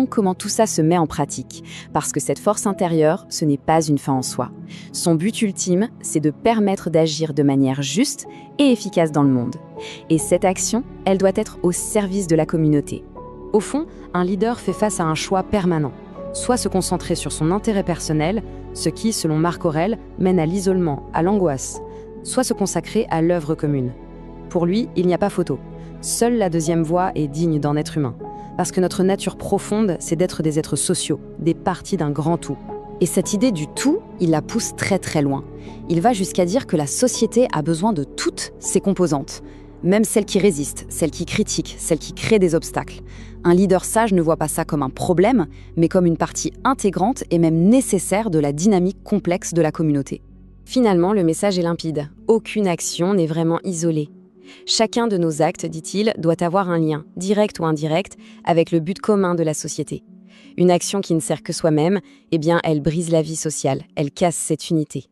Comment tout ça se met en pratique, parce que cette force intérieure, ce n'est pas une fin en soi. Son but ultime, c'est de permettre d'agir de manière juste et efficace dans le monde. Et cette action, elle doit être au service de la communauté. Au fond, un leader fait face à un choix permanent. Soit se concentrer sur son intérêt personnel, ce qui, selon Marc Aurèle, mène à l'isolement, à l'angoisse, soit se consacrer à l'œuvre commune. Pour lui, il n'y a pas photo. Seule la deuxième voie est digne d'un être humain. Parce que notre nature profonde, c'est d'être des êtres sociaux, des parties d'un grand tout. Et cette idée du tout, il la pousse très très loin. Il va jusqu'à dire que la société a besoin de toutes ses composantes, même celles qui résistent, celles qui critiquent, celles qui créent des obstacles. Un leader sage ne voit pas ça comme un problème, mais comme une partie intégrante et même nécessaire de la dynamique complexe de la communauté. Finalement, le message est limpide. Aucune action n'est vraiment isolée. Chacun de nos actes, dit-il, doit avoir un lien, direct ou indirect, avec le but commun de la société. Une action qui ne sert que soi-même, eh bien, elle brise la vie sociale, elle casse cette unité.